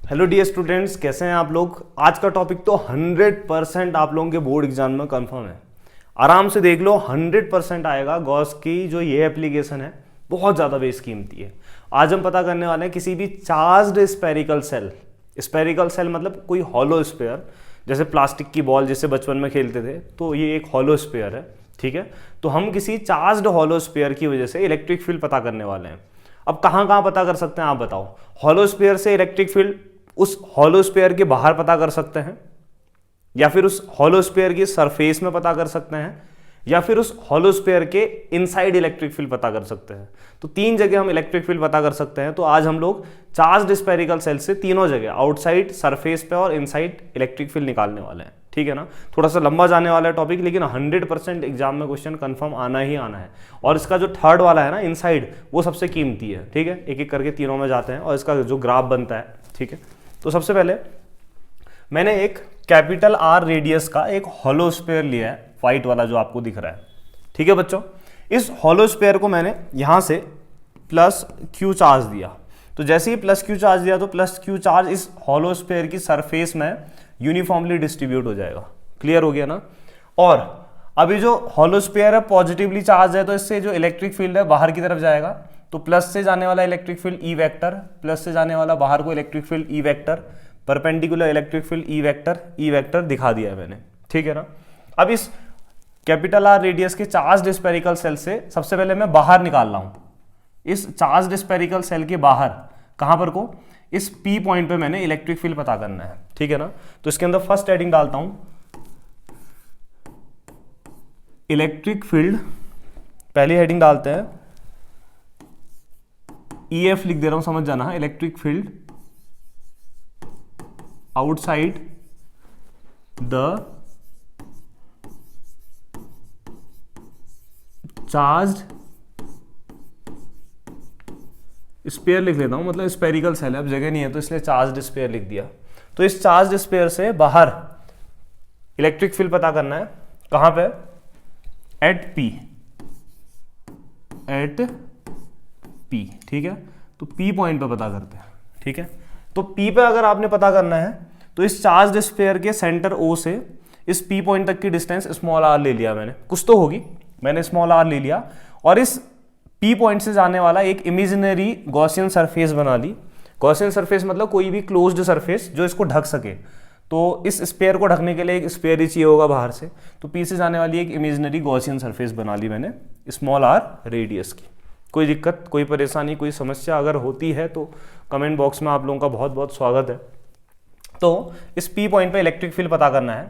Hello dear students, कैसे हैं आप लोग। आज का टॉपिक तो 100% आप लोगों के बोर्ड एग्जाम में कंफर्म है। आराम से देख लो, 100% आएगा। गॉस की जो ये एप्लीकेशन है बहुत ज़्यादा बेशकीमती है। आज हम पता करने वाले हैं किसी भी charged spherical shell. Spherical shell मतलब कोई हॉलो स्फीयर, जैसे प्लास्टिक की बॉल जिससे बचपन में खेलते थे, तो ये एक हॉलो स्फीयर है। ठीक है, तो हम किसी चार्ज्ड हॉलो स्फीयर की वजह से इलेक्ट्रिक फील्ड पता करने वाले हैं। अब कहाँ कहाँ पता कर सकते हैं आप बताओ। हॉलो स्फीयर से इलेक्ट्रिक फील्ड उस हॉलो स्फीयर के बाहर पता कर सकते हैं, या फिर उस हॉलो स्फीयर की सरफेस में पता कर सकते हैं, या फिर उस हॉलो स्फीयर के इनसाइड इलेक्ट्रिक फील्ड पता कर सकते हैं। तो तीन जगह हम इलेक्ट्रिक फील्ड पता कर सकते हैं। तो आज हम लोग चार्ज्ड स्फेरिकल सेल से तीनों जगह आउटसाइड, सरफेस पे और इनसाइड इलेक्ट्रिक फील्ड निकालने वाले हैं। ठीक है ना, थोड़ा सा लंबा जाने वाला है टॉपिक, लेकिन 100% एग्जाम में क्वेश्चन कंफर्म आना ही आना है। और इसका जो थर्ड वाला है ना, इनसाइड, वो सबसे कीमती है। ठीक है, एक एक करके तीनों में जाते हैं और इसका जो ग्राफ बनता है। ठीक है, तो सबसे पहले मैंने एक कैपिटल आर रेडियस का एक हॉलो स्फीयर लिया है, व्हाइट वाला जो आपको दिख रहा है। ठीक है बच्चों, इस हॉलो स्फीयर को मैंने यहां से प्लस क्यू चार्ज दिया। तो जैसे ही प्लस क्यू चार्ज दिया तो प्लस क्यू चार्ज इस हॉलो स्फीयर की सरफेस में यूनिफॉर्मली डिस्ट्रीब्यूट हो जाएगा। क्लियर हो गया ना। और अभी जो हॉलो स्फीयर है पॉजिटिवली चार्ज है, तो इससे जो इलेक्ट्रिक फील्ड है बाहर की तरफ जाएगा। तो प्लस से जाने वाला electric field E vector, plus से जाने वाला बाहर को electric field E vector, perpendicular electric field E vector दिखा दिया है मैंने। ठीक है ना। अब इस कैपिटल आर रेडियस के चार्ज्ड स्फेरिकल सेल से सबसे पहले मैं बाहर निकाल रहा हूं। इस चार्ज्ड स्फेरिकल सेल के बाहर कहां पर को, इस पी पॉइंट पे मैंने इलेक्ट्रिक फील्ड पता करना है। ठीक है ना। तो इसके अंदर फर्स्ट हेडिंग डालता हूं, इलेक्ट्रिक फील्ड। पहली हेडिंग डालते हैं EF लिख दे रहा हूं, समझ जाना है। Electric field outside the charged sphere लिख लेता हूं, मतलब स्फेरिकल सेल है, अब जगह नहीं है तो इसलिए चार्ज्ड स्फीयर लिख दिया। तो इस चार्ज्ड स्फीयर से बाहर इलेक्ट्रिक फील्ड पता करना है। कहां पे? At P. ठीक है, तो पी पॉइंट पे पता करते हैं। ठीक है, तो पी पे अगर आपने पता करना है तो इस चार्ज्ड स्फीयर के सेंटर ओ से इस पी पॉइंट तक की डिस्टेंस स्मॉल आर ले लिया मैंने, कुछ तो होगी, मैंने स्मॉल आर ले लिया। और इस पी पॉइंट से जाने वाला एक इमेजिनरी गॉसियन सरफेस बना ली। गॉसियन सरफेस मतलब कोई भी क्लोज्ड सरफेस जो इसको ढक सके। तो इस स्फीयर को ढकने के लिए एक स्फीयर ही चाहिए होगा बाहर से, तो पी से जाने वाली एक इमेजिनरी गॉसियन सरफेस बना ली मैंने स्मॉल आर रेडियस की। कोई दिक्कत, कोई परेशानी, कोई समस्या अगर होती है तो कमेंट बॉक्स में आप लोगों का बहुत बहुत स्वागत है। तो इस पी पॉइंट पे इलेक्ट्रिक फील्ड पता करना है।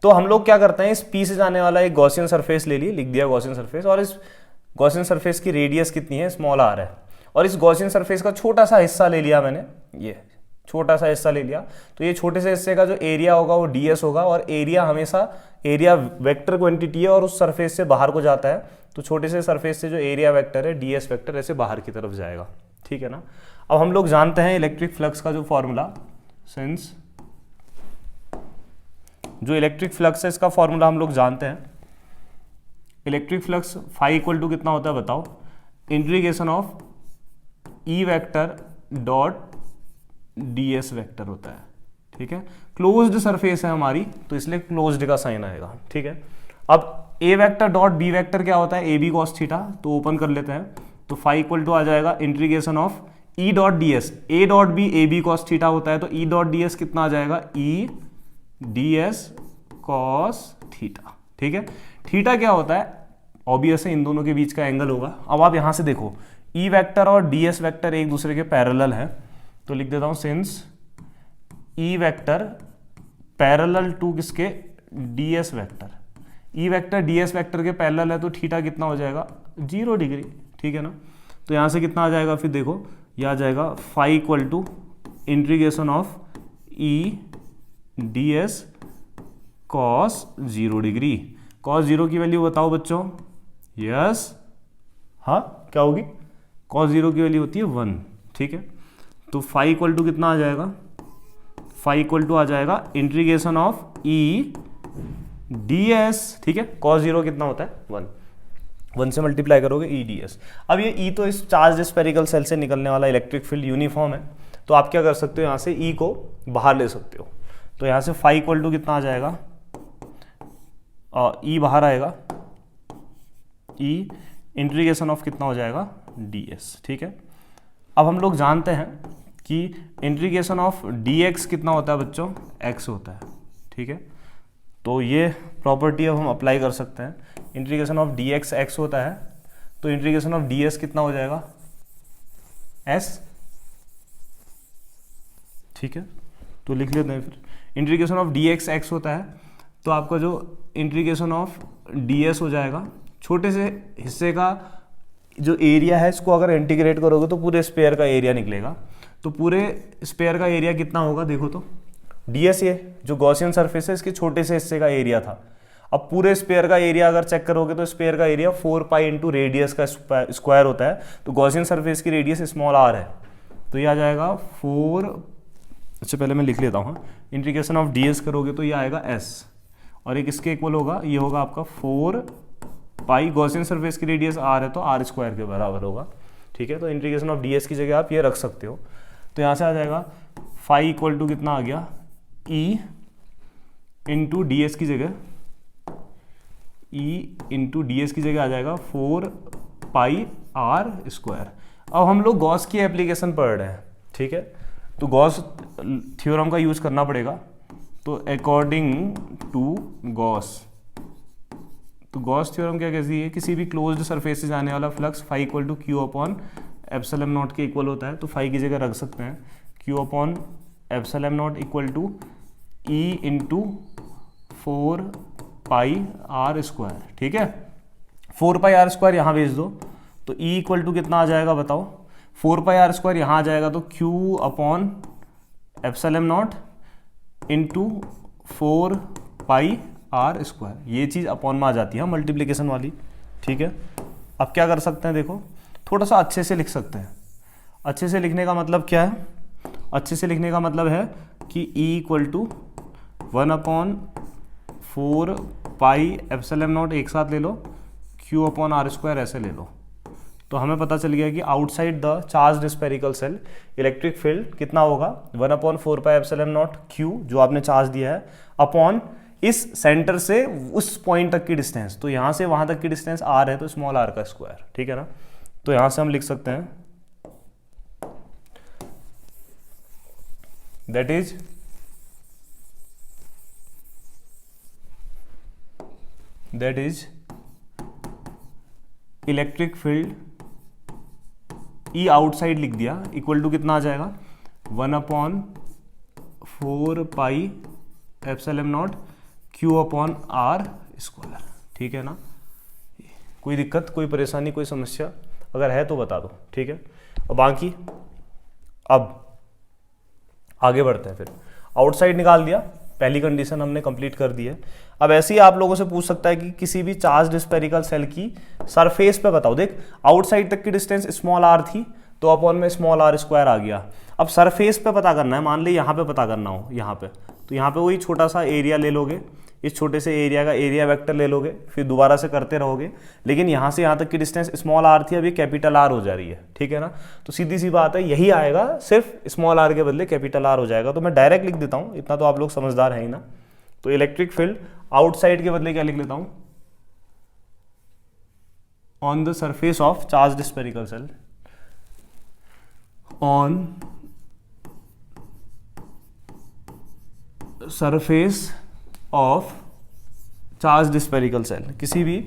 तो हम लोग क्या करते हैं, इस पी से जाने वाला एक गॉसियन सरफेस ले ली, लिख दिया गॉसियन सरफेस, और इस गॉसियन सरफेस की रेडियस कितनी है, स्मॉल आर है। और इस गॉसियन सरफेस का छोटा सा हिस्सा ले लिया मैंने, ये छोटा सा हिस्सा ले लिया। तो ये छोटे से हिस्से का जो एरिया होगा वो ds होगा, और एरिया हमेशा एरिया वेक्टर क्वांटिटी है और उस सरफेस से बाहर को जाता है। तो छोटे से सरफेस से जो एरिया वेक्टर है ds वेक्टर ऐसे बाहर की तरफ जाएगा। ठीक है ना। अब हम लोग जानते हैं इलेक्ट्रिक फ्लक्स का जो फॉर्मूला, सिंस जो इलेक्ट्रिक फ्लक्स है इसका फॉर्मूला हम लोग जानते हैं। Electric flux phi equal to कितना होता है बताओ, integration of E vector dot ds vector होता है। ठीक है, क्लोज्ड सरफेस है हमारी तो इसलिए क्लोज्ड का साइन आएगा। ठीक है, अब A vector dot B vector क्या होता है, ए बी कॉस थीटा, तो ओपन कर लेते हैं। तो फाई इक्वल टू आ जाएगा integration of E dot D S, A dot B A B cos theta होता है, तो ई डॉट डी एस कितना आ जाएगा, ई डी एस कॉस थीटा। ठीक है, थीटा क्या होता है, ऑब्वियस है इन दोनों के बीच का एंगल होगा। अब आप यहां से देखो, ई वेक्टर और डी एस वेक्टर एक दूसरे के पैरेलल है, तो लिख देता हूं since E vector parallel to किसके, D S vector. E vector D S vector के पैरेलल है तो थीटा कितना हो जाएगा, 0 डिग्री। ठीक है ना। तो यहां से कितना आ जाएगा, फिर देखो यह आ जाएगा phi equal to integration of E D S cos 0 degree. Cos 0 की वैल्यू बताओ बच्चों, यस, हाँ क्या होगी, कॉस 0 की वैल्यू होती है 1। ठीक है, तो फाई इक्वल टू कितना आ जाएगा, फाई इक्वल टू आ जाएगा integration of E D S. ठीक है, कॉस 0 कितना होता है 1, 1 से मल्टीप्लाई करोगे ई डी एस। अब ये ई तो इस चार्ज स्फेरिकल सेल से निकलने वाला इलेक्ट्रिक फील्ड यूनिफॉर्म है, तो तो आप क्या कर सकते हो, यहाँ से ई को बाहर ले सकते हो। तो यहाँ से फाई इक्वल टू कितना आ जाएगा, ई बाहर आएगा, ई इंटीग्रेशन ऑफ कितना हो जाएगा, डी एस। ठीक है, अब हम लोग जानते हैं कि इंटीग्रेशन ऑफ डी एक्स कितना होता है बच्चों, एक्स होता है। ठीक है, तो ये प्रॉपर्टी अब हम अप्लाई कर सकते हैं। Integration of D x x होता है, तो इंटीग्रेशन ऑफ डी एस कितना हो जाएगा, एस। ठीक है, तो लिख लेते हैं फिर। Integration of D x x होता है, तो आपका जो इंटीग्रेशन ऑफ डी एस हो जाएगा, छोटे से हिस्से का जो एरिया है इसको अगर इंटीग्रेट करोगे तो पूरे स्पेयर का एरिया निकलेगा। तो पूरे स्पेयर का एरिया कितना होगा, देखो तो डी एस, ये जो गॉसियन सरफेस है इसके छोटे से हिस्से का एरिया था। अब पूरे स्पेयर का एरिया अगर चेक करोगे तो स्पेयर का एरिया 4 पाई इंटू रेडियस का स्क्वायर होता है। तो गॉसियन सरफेस की रेडियस स्मॉल आर है, तो ये आ जाएगा 4। अच्छा पहले मैं लिख लेता हूँ, इंटीग्रेशन ऑफ डी एस करोगे तो ये आएगा एस, और एक इसके इक्वल होगा, ये होगा आपका 4 पाई, गॉसियन सरफेस की रेडियस आर है तो आर स्क्वायर के बराबर होगा। ठीक है, तो इंटीग्रेशन ऑफ डी एस की जगह आप ये रख सकते हो। तो यहाँ से आ जाएगा फाई इक्वल टू कितना आ गया, ई इंटू डी एस की जगह, ई इंटू डी एस की जगह आ जाएगा 4 पाई आर स्क्वायर। अब हम लोग गॉस की एप्लीकेशन पढ़ रहे हैं। ठीक है, तो गॉस थ्योरम का यूज करना पड़ेगा। तो अकॉर्डिंग टू गॉस, तो गॉस थ्योरम क्या कहती है, किसी भी क्लोज्ड सरफेस से जाने वाला flux phi equal to Q upon epsilon naught के इक्वल होता है। तो फाई की जगह रख सकते हैं Q upon epsilon naught equal to E into 4 pi R square. ठीक है, 4 पाई आर स्क्वायर यहाँ भेज दो, तो ई इक्वल टू कितना आ जाएगा बताओ, 4 पाई आर स्क्वायर यहाँ आ जाएगा, तो Q upon epsilon naught into 4 pi R square. ये चीज़ अपॉन में आ जाती है मल्टीप्लिकेशन वाली। ठीक है, अब क्या कर सकते हैं, देखो थोड़ा सा अच्छे से लिख सकते हैं। अच्छे से लिखने का मतलब क्या है, अच्छे से लिखने का मतलब है कि E equal to 1/4 pi epsilon naught एक साथ ले लो, Q अपॉन आर स्क्वायर ऐसे ले लो। तो हमें पता चल गया कि outside the charged spherical shell electric field कितना होगा, 1/4 पाई एप्सिलॉन नॉट Q जो आपने चार्ज दिया है अपॉन इस सेंटर से उस पॉइंट तक की डिस्टेंस। तो यहाँ से वहाँ तक की डिस्टेंस r है, तो स्मॉल r का स्क्वायर। ठीक है ना, तो यहाँ से हम लिख सकते हैं that is electric field E outside लिख दिया इक्वल टू कितना आ जाएगा, 1/4 pi epsilon naught Q upon R square. ठीक है ना, कोई दिक्कत, कोई परेशानी, कोई समस्या अगर है तो बता दो। ठीक है, और बाकी अब आगे बढ़ते हैं। फिर आउटसाइड निकाल दिया, पहली कंडीशन हमने कंप्लीट कर दी है। अब ऐसे ही आप लोगों से पूछ सकता है कि किसी भी चार्ज्ड स्फेरिकल सेल की सरफेस पे बताओ। देख आउटसाइड तक की डिस्टेंस स्मॉल r थी, तो अपॉन में स्मॉल r स्क्वायर आ गया। अब सरफेस पे पता करना है, मान ली यहाँ पे पता करना हो, यहाँ पे, तो यहाँ पे वही छोटा सा एरिया ले लोगे, इस छोटे से एरिया का एरिया वेक्टर ले लोगे, फिर दोबारा से करते रहोगे। लेकिन यहाँ से यहाँ तक की डिस्टेंस स्मॉल r थी, अभी कैपिटल R हो जा रही है। ठीक है ना, तो सीधी सी बात है, यही आएगा, सिर्फ स्मॉल r के बदले कैपिटल R हो जाएगा। तो मैं डायरेक्ट लिख देता हूँ, इतना तो आप लोग समझदार हैं ही ना। तो इलेक्ट्रिक फील्ड आउटसाइड के बदले क्या लिख लेता हूँ, on the surface of charged spherical cell, on surface of charged spherical cell. किसी भी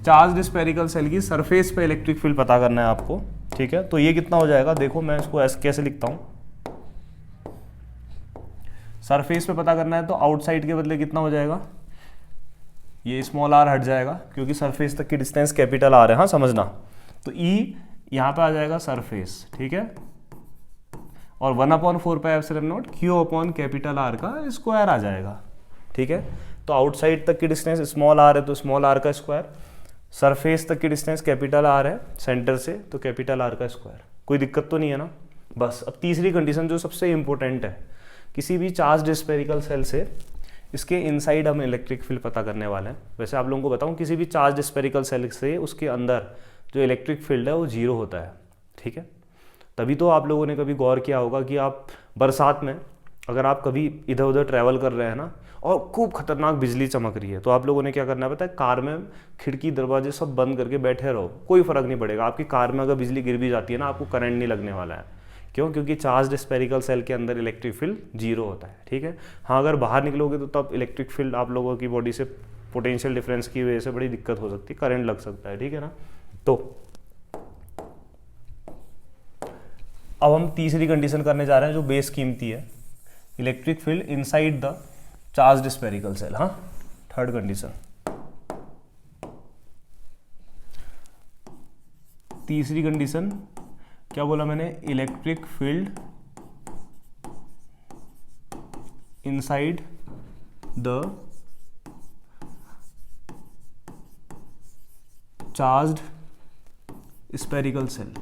चार्ज्ड स्फेरिकल सेल की सरफेस पे इलेक्ट्रिक फील्ड पता करना है आपको। ठीक है, तो ये कितना हो जाएगा, देखो मैं इसको कैसे लिखता हूं, सरफेस पे पता करना है तो आउटसाइड के बदले कितना हो जाएगा, ये स्मॉल r हट जाएगा क्योंकि सरफेस तक की डिस्टेंस कैपिटल R है, हाँ समझना। तो E यहाँ पे आ जाएगा सरफेस। ठीक है, और 1/4 pi epsilon naught Q upon capital R का स्क्वायर आ जाएगा। ठीक है, तो आउटसाइड तक की डिस्टेंस स्मॉल r है तो स्मॉल r का स्क्वायर, सरफेस तक की डिस्टेंस कैपिटल R है सेंटर से, तो कैपिटल R का स्क्वायर। कोई दिक्कत तो नहीं है ना। बस अब तीसरी कंडीशन जो सबसे इंपॉर्टेंट है, किसी भी चार्ज्ड स्फेरिकल सेल से इसके इनसाइड हम इलेक्ट्रिक फील्ड पता करने वाले हैं। वैसे आप लोगों को बताऊं, किसी भी चार्ज्ड स्फेरिकल सेल से उसके अंदर जो इलेक्ट्रिक फील्ड है वो 0 होता है। ठीक है, तभी तो आप लोगों ने कभी गौर किया होगा कि आप बरसात में अगर आप कभी इधर उधर ट्रैवल कर रहे हैं ना और खूब खतरनाक बिजली चमक रही है, तो आप लोगों ने क्या करना है पता है, कार में खिड़की दरवाजे सब बंद करके बैठे रहो, कोई फर्क नहीं पड़ेगा। आपकी कार में अगर बिजली गिर भी जाती है ना, आपको करंट नहीं लगने वाला है। क्यों? क्योंकि चार्ज्ड स्फेरिकल सेल के अंदर इलेक्ट्रिक फील्ड जीरो होता है, ठीक है। हाँ, अगर बाहर निकलोगे तो तब इलेक्ट्रिक फील्ड आप लोगों की बॉडी से पोटेंशियल डिफरेंस की वजह से बड़ी दिक्कत हो सकती है, करंट लग सकता है, ठीक है ना। तो अब हम तीसरी कंडीशन करने जा रहे हैं जो बेस कीमती है, electric field inside the charged spherical cell. हाँ, थर्ड कंडीशन। तीसरी कंडीशन क्या बोला मैंने, electric field inside the charged spherical cell.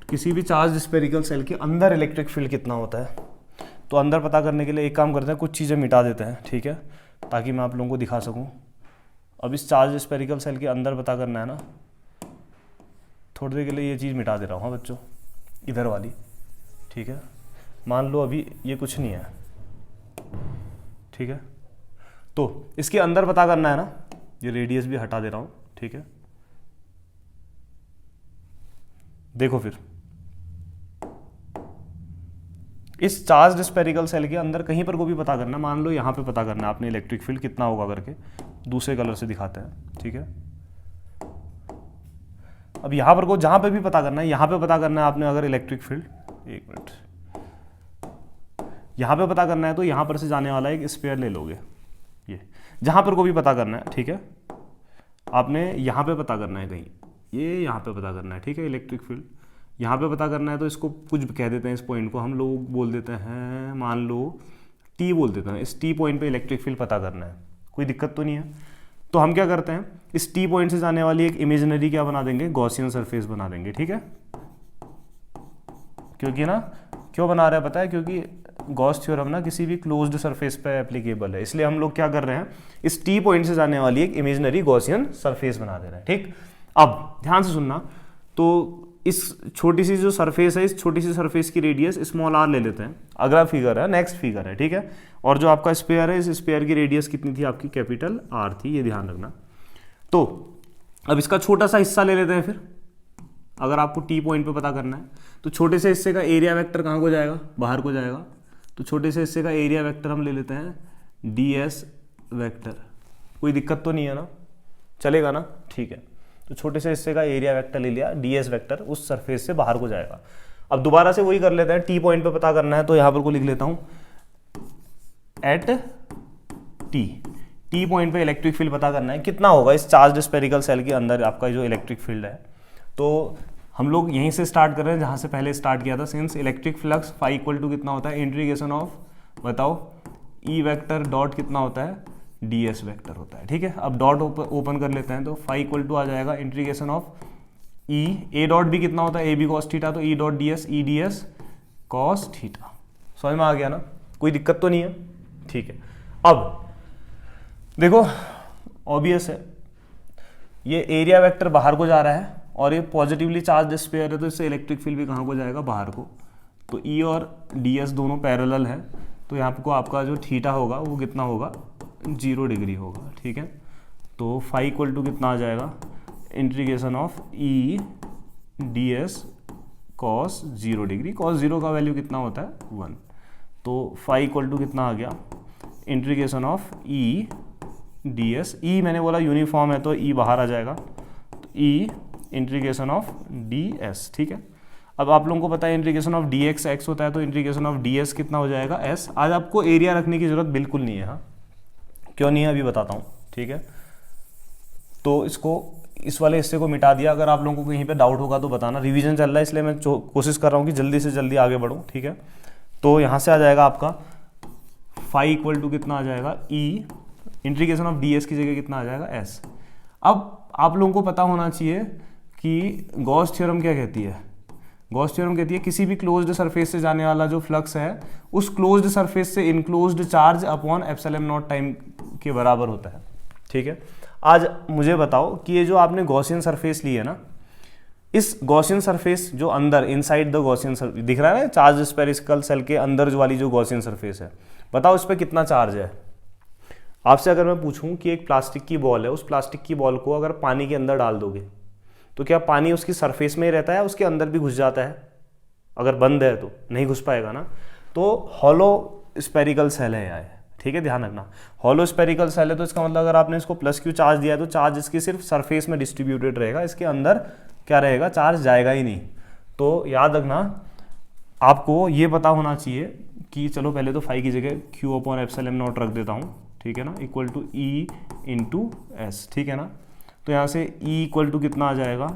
किसी भी चार्ज स्फेरिकल सेल के अंदर इलेक्ट्रिक फील्ड कितना होता है, तो अंदर पता करने के लिए एक काम करते हैं, कुछ चीज़ें मिटा देते हैं, ठीक है, ताकि मैं आप लोगों को दिखा सकूं। अब इस चार्ज स्फेरिकल सेल के अंदर पता करना है ना, थोड़ी देर के लिए ये चीज़ मिटा दे रहा हूँ। हाँ बच्चों, इधर वाली, ठीक है। मान लो अभी ये कुछ नहीं है, ठीक है। तो इसके अंदर पता करना है ना, ये रेडियस भी हटा दे रहा हूँ, ठीक है। देखो फिर इस चार्ज्ड स्फेरिकल सेल के अंदर कहीं पर को भी पता करना, मान लो यहाँ पे पता करना है आपने इलेक्ट्रिक फील्ड कितना होगा करके, दूसरे कलर से दिखाते हैं, ठीक है। अब यहाँ पर को जहाँ पे भी पता करना है, यहाँ पे पता करना है आपने अगर इलेक्ट्रिक फील्ड, एक मिनट, यहाँ पे पता करना है तो यहाँ पर से जाने वाला एक स्पेयर ले लोगे, ये जहाँ पर को भी पता करना है, ठीक है। आपने यहाँ पे पता करना है कहीं, ये यहाँ पे पता करना है, ठीक है। इलेक्ट्रिक फील्ड यहाँ पे पता करना है तो इसको कुछ कह देते हैं, इस पॉइंट को हम लोग बोल देते हैं, मान लो टी बोल देते हैं। इस टी पॉइंट पे इलेक्ट्रिक फील्ड पता करना है, कोई दिक्कत तो नहीं है। तो हम क्या करते हैं, इस टी पॉइंट से जाने वाली एक इमेजिनरी क्या बना देंगे, गॉसियन सरफेस बना देंगे, ठीक है। क्योंकि ना क्यों बना रहा है पता है, क्योंकि गॉस थ्योरम ना किसी भी क्लोज्ड सरफेस पे एप्लीकेबल है, इसलिए हम लोग क्या कर रहे हैं, इस टी पॉइंट से जाने वाली एक इमेजिनरी गॉसियन सरफेस बना दे रहे हैं, ठीक। अब ध्यान से सुनना, तो इस छोटी सी जो सरफेस है, इस छोटी सी सरफेस की रेडियस स्मॉल आर ले लेते हैं, अगला फिगर है, नेक्स्ट फिगर है, ठीक है। और जो आपका स्पेयर है, इस स्पेयर की रेडियस कितनी थी आपकी, कैपिटल आर थी, ये ध्यान रखना। तो अब इसका छोटा सा हिस्सा ले लेते हैं फिर, अगर आपको टी पॉइंट पे पता करना है तो छोटे से हिस्से का एरिया वेक्टर कहाँ को जाएगा, बाहर को जाएगा। तो छोटे से हिस्से का एरिया वेक्टर हम ले लेते हैं डी एस वेक्टर, कोई दिक्कत तो नहीं है ना, चलेगा ना, ठीक है। तो छोटे से हिस्से का एरिया वेक्टर ले लिया, डी एस वेक्टर उस सरफेस से बाहर को जाएगा। अब दोबारा से वही कर लेते हैं, टी पॉइंट पे पता करना है तो यहाँ पर को लिख लेता हूँ एट टी पॉइंट पे इलेक्ट्रिक फील्ड पता करना है कितना होगा इस चार्ज्ड स्फेरिकल सेल के अंदर आपका जो इलेक्ट्रिक फील्ड है। तो हम लोग यहीं से स्टार्ट कर रहे हैं जहाँ से पहले स्टार्ट किया था, since electric flux phi equal to कितना होता है, इंटीग्रेशन ऑफ, बताओ, ई वेक्टर डॉट कितना होता है, डी एस वेक्टर होता है, ठीक है। अब डॉट ओपन कर लेते हैं तो फाई इक्वल टू आ जाएगा integration of E, A dot भी कितना होता है, ए बी कॉस थीटा, तो ई डॉट डी एस, ई डी एस कॉस थीटा। समझ में आ गया ना, कोई दिक्कत तो नहीं है, ठीक है। अब देखो ऑब्वियस है, ये एरिया वेक्टर बाहर को जा रहा है और ये पॉजिटिवली चार्ज स्फीयर है, तो इससे इलेक्ट्रिक फील्ड भी कहाँ को जाएगा, बाहर को। तो ई और डी एस दोनों पैरेलल है, तो यहाँ को आपका जो थीटा होगा वो कितना होगा, 0 डिग्री होगा, ठीक है। तो फाई इक्वल टू कितना आ जाएगा, integration of E D S cos 0 degree, cos 0 का वैल्यू कितना होता है, 1। तो फाई इक्वल टू कितना आ गया, integration of E D S, E मैंने बोला यूनिफॉर्म है तो ई बाहर आ जाएगा, तो ई इंटीग्रेशन ऑफ डी एस, ठीक है। अब आप लोगों को पता है integration of D x x होता है, तो इंटीग्रेशन ऑफ डी एस कितना हो जाएगा, एस। आज आपको एरिया रखने की जरूरत बिल्कुल नहीं है, हाँ क्यों नहीं है अभी बताता हूँ, ठीक है। तो इसको, इस वाले हिस्से को मिटा दिया। अगर आप लोगों को कहीं पे डाउट होगा तो बताना, रिवीजन चल रहा है इसलिए मैं कोशिश कर रहा हूँ कि जल्दी से जल्दी आगे बढ़ूँ, ठीक है। तो यहाँ से आ जाएगा आपका फाई इक्वल टू कितना आ जाएगा, ई इंटीग्रेशन ऑफ डी एस की जगह कितना आ जाएगा, एस। अब आप लोगों को पता होना चाहिए कि गॉस थ्योरम क्या कहती है, गॉस थ्योरम कहती है किसी भी क्लोज्ड सरफेस से जाने वाला जो फ्लक्स है उस क्लोज्ड सरफेस से enclosed charge upon epsilon not time के बराबर होता है, ठीक है। आज मुझे बताओ कि ये जो आपने गॉसियन सरफेस ली है ना, इस गॉसियन सरफेस जो अंदर इनसाइड द गॉसियन सरफेस दिख रहा है ना, चार्ज स्पेरिकल सेल के अंदर जो वाली जो गॉसियन सरफेस है, बताओ इस पर कितना चार्ज है। आपसे अगर मैं पूछूं कि एक प्लास्टिक की बॉल है, उस प्लास्टिक की बॉल को अगर पानी के अंदर डाल दोगे तो क्या पानी उसकी सरफेस में ही रहता है, उसके अंदर भी घुस जाता है? अगर बंद है तो नहीं घुस पाएगा ना। तो हॉलो स्पेरिकल सेल है यार, ठीक है, ध्यान रखना। हॉलो स्पेरिकल सेल है तो इसका मतलब अगर आपने इसको प्लस क्यू चार्ज दिया है तो चार्ज इसकी सिर्फ सरफेस में डिस्ट्रीब्यूटेड रहेगा, इसके अंदर क्या रहेगा, चार्ज जाएगा ही नहीं। तो याद रखना, आपको ये पता होना चाहिए कि चलो पहले तो फाई की जगह क्यू अपॉन एप्सिलॉन नॉट रख देता हूँ, ठीक है ना, equal to E into S, ठीक है ना। तो यहाँ से ई इक्वल टू कितना आ जाएगा,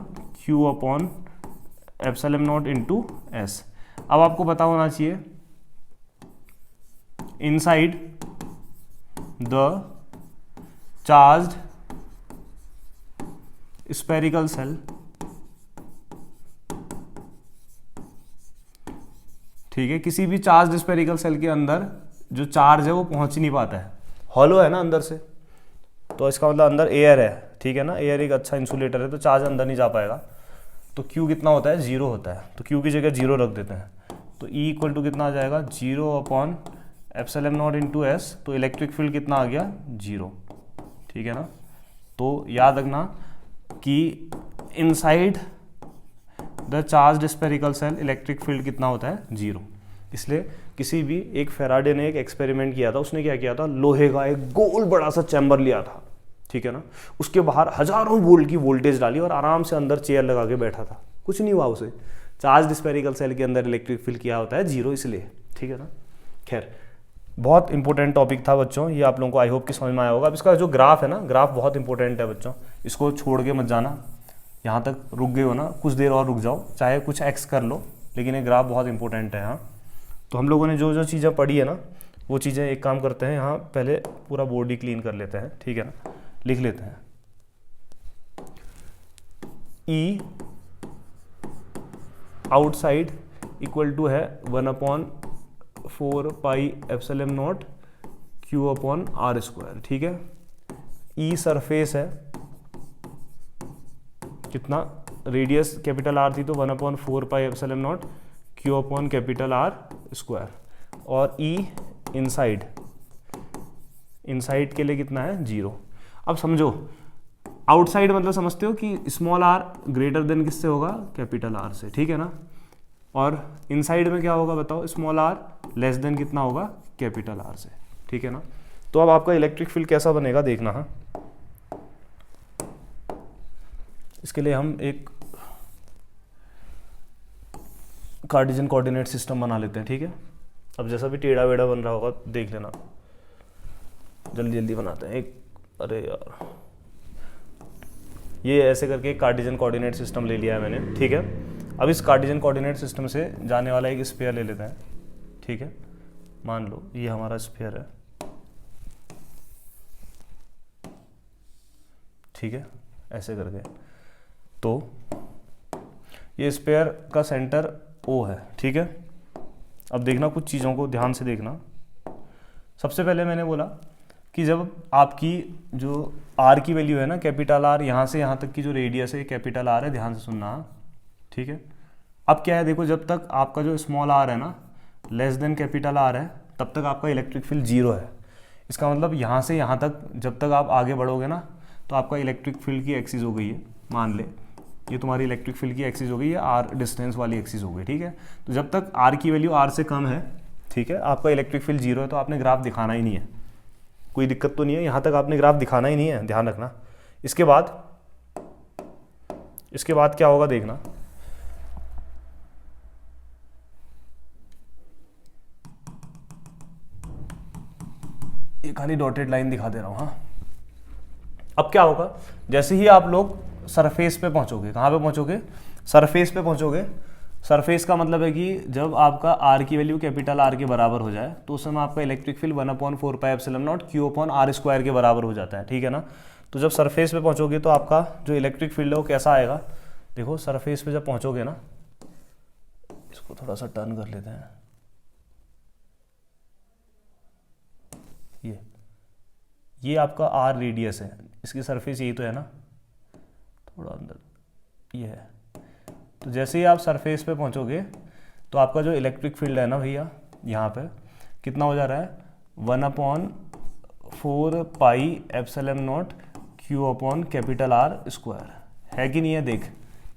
Q upon epsilon naught into S. अब आपको पता होना चाहिए inside the charged spherical shell, ठीक है, किसी भी चार्ज स्पेरिकल सेल के अंदर जो चार्ज है वो पहुंच नहीं पाता है, हॉलो है ना अंदर से, तो इसका मतलब अंदर एयर है, ठीक है ना, एयर एक अच्छा इंसुलेटर है तो चार्ज अंदर नहीं जा पाएगा। तो Q कितना होता है, 0 होता है, तो Q की जगह 0 रख देते हैं। तो E इक्वल टू कितना आ जाएगा, 0 upon epsilon naught into S, तो इलेक्ट्रिक फील्ड कितना आ गया, 0, ठीक है ना। तो याद रखना कि inside the charge spherical shell electric field कितना होता है, 0। इसलिए किसी भी एक फेराडे ने एक एक्सपेरिमेंट किया था, उसने क्या किया था, लोहे का एक गोल बड़ा सा चैम्बर लिया था, ठीक है ना, उसके बाहर हजारों वोल्ट की वोल्टेज डाली और आराम से अंदर चेयर लगा के बैठा था, कुछ नहीं हुआ उसे। चार्ज स्पेरिकल सेल के अंदर इलेक्ट्रिक फील्ड क्या होता है, 0, इसलिए, ठीक है ना। खैर, बहुत इंपॉर्टेंट टॉपिक था बच्चों, ये आप लोगों को आई होप कि समझ में आया होगा। अब इसका जो ग्राफ है ना, ग्राफ बहुत इंपॉर्टेंट है बच्चों, इसको छोड़ के मत जाना। यहाँ तक रुक गए हो ना, कुछ देर और रुक जाओ, चाहे कुछ एक्स कर लो, लेकिन ये ग्राफ बहुत इंपॉर्टेंट है। हाँ, तो हम लोगों ने जो जो चीज़ें पढ़ी है ना, वो चीज़ें एक काम करते हैं, यहाँ पहले पूरा बोर्ड ही क्लीन कर लेते हैं, ठीक है ना, लिख लेते हैं। ई आउटसाइड इक्वल टू है 1/4 pi epsilon naught Q upon R square, ठीक है। ई सरफेस है कितना, रेडियस कैपिटल आर थी तो 1/4 pi epsilon naught Q upon capital R square, और ई इनसाइड, इनसाइड के लिए कितना है, 0। अब समझो, आउटसाइड मतलब समझते हो कि स्मॉल आर ग्रेटर देन किससे होगा, कैपिटल आर से, ठीक है ना। और इनसाइड में क्या होगा बताओ, स्मॉल आर लेस देन कितना होगा, कैपिटल आर से, ठीक है ना। तो अब आपका इलेक्ट्रिक फील्ड कैसा बनेगा देखना। हाँ, इसके लिए हम एक कार्टेशियन कोऑर्डिनेट सिस्टम बना लेते हैं, ठीक है। अब जैसा भी टेढ़ा वेढ़ा बन रहा होगा देख लेना, जल्दी जल्दी बनाते हैं एक, अरे यार, ये ऐसे करके एक कार्टेशियन कोऑर्डिनेट सिस्टम ले लिया है मैंने, ठीक है। अब इस कार्टेशियन कोऑर्डिनेट सिस्टम से जाने वाला एक स्फीयर ले लेते हैं, ठीक है। मान लो ये हमारा स्फीयर है, ठीक है, ऐसे करके। तो ये स्फीयर का सेंटर O है, ठीक है। अब देखना, कुछ चीज़ों को ध्यान से देखना। सबसे पहले मैंने बोला कि जब आपकी जो R की वैल्यू है ना, कैपिटल R, यहाँ से यहाँ तक की जो रेडियस है कैपिटल R है, ध्यान से सुनना, ठीक है। अब क्या है, देखो, जब तक आपका जो स्मॉल r है ना लेस देन कैपिटल R है, तब तक आपका इलेक्ट्रिक फील्ड 0 है। इसका मतलब यहाँ से यहाँ तक जब तक आप आगे बढ़ोगे ना, तो आपका इलेक्ट्रिक फील्ड की एक्सिस हो गई है, मान ले ये तुम्हारी इलेक्ट्रिक फील्ड की एक्सिस हो गई है, R डिस्टेंस वाली एक्सिस हो गई, ठीक है। तो जब तक R की वैल्यू R से कम है, ठीक है, आपका इलेक्ट्रिक फील्ड 0 है, तो आपने ग्राफ दिखाना ही नहीं है, कोई दिक्कत तो नहीं है, यहाँ तक आपने ग्राफ दिखाना ही नहीं है, ध्यान रखना। इसके बाद क्या होगा देखना, ये खाली डॉटेड लाइन दिखा दे रहा हूँ। हाँ, अब क्या होगा, जैसे ही आप लोग सरफेस पे पहुंचोगे, कहाँ पे पहुंचोगे, सरफेस पे पहुंचोगे। सरफेस का मतलब है कि जब आपका R की वैल्यू कैपिटल R के बराबर हो जाए, तो उस समय आपका electric field 1/4 pi epsilon naught Q upon R square के बराबर हो जाता है, ठीक है ना। तो जब सरफेस पे पहुंचोगे तो आपका जो इलेक्ट्रिक फील्ड है वो कैसा आएगा, देखो, सरफेस पे जब पहुंचोगे ना, इसको थोड़ा सा टर्न कर लेते हैं, ये आपका आर रेडियस है, इसकी सरफेस यही तो है ना, थोड़ा अंदर ये है। तो जैसे ही आप सरफेस पे पहुंचोगे तो आपका जो इलेक्ट्रिक फील्ड है ना भैया, यहाँ पे कितना हो जा रहा है, 1/4 pi epsilon naught Q upon capital R square, है कि नहीं है। देख,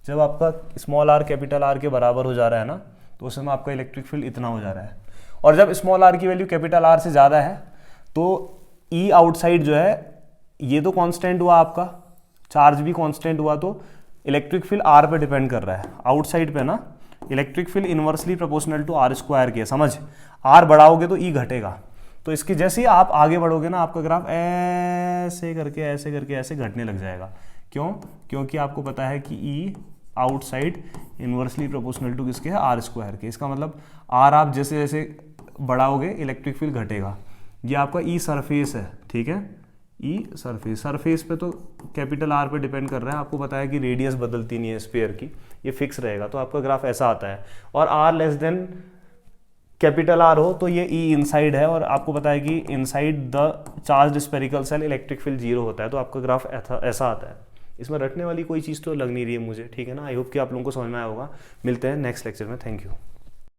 जब आपका स्मॉल आर कैपिटल आर के बराबर हो जा रहा है ना, तो उस समय आपका इलेक्ट्रिक फील्ड इतना हो जा रहा है। और जब स्मॉल आर की वैल्यू कैपिटल आर से ज़्यादा है तो ई आउटसाइड जो है, ये तो कांस्टेंट हुआ आपका, चार्ज भी कांस्टेंट हुआ, तो इलेक्ट्रिक फील्ड आर पे डिपेंड कर रहा है। आउटसाइड पे ना electric field inversely proportional to R square के, समझ, आर बढ़ाओगे तो ई घटेगा। तो इसकी जैसे ही आप आगे बढ़ोगे ना, आपका ग्राफ ऐसे करके ऐसे घटने लग जाएगा। क्यों? क्योंकि आपको पता है कि ई आउटसाइड इनवर्सली प्रोपोर्शनल टू किसके है, आर स्क्वायर के। इसका मतलब आर आप जैसे जैसे बढ़ाओगे इलेक्ट्रिक फील्ड घटेगा। ये आपका ई सरफेस है, ठीक है, ई सरफेस पे तो कैपिटल आर पे डिपेंड कर रहा है। आपको पता है कि रेडियस बदलती नहीं है स्फीयर की, ये फिक्स रहेगा। तो आपका ग्राफ ऐसा आता है। और R less than capital R हो तो ये ई इनसाइड है, और आपको पता है कि inside the charge spherical shell electric field 0 होता है। तो आपका ग्राफ ऐसा आता है। इसमें रटने वाली कोई चीज़ तो लग नहीं रही है मुझे, ठीक है ना। आई होप कि आप लोगों को समझ में आया होगा। मिलते हैं नेक्स्ट लेक्चर में। Thank you.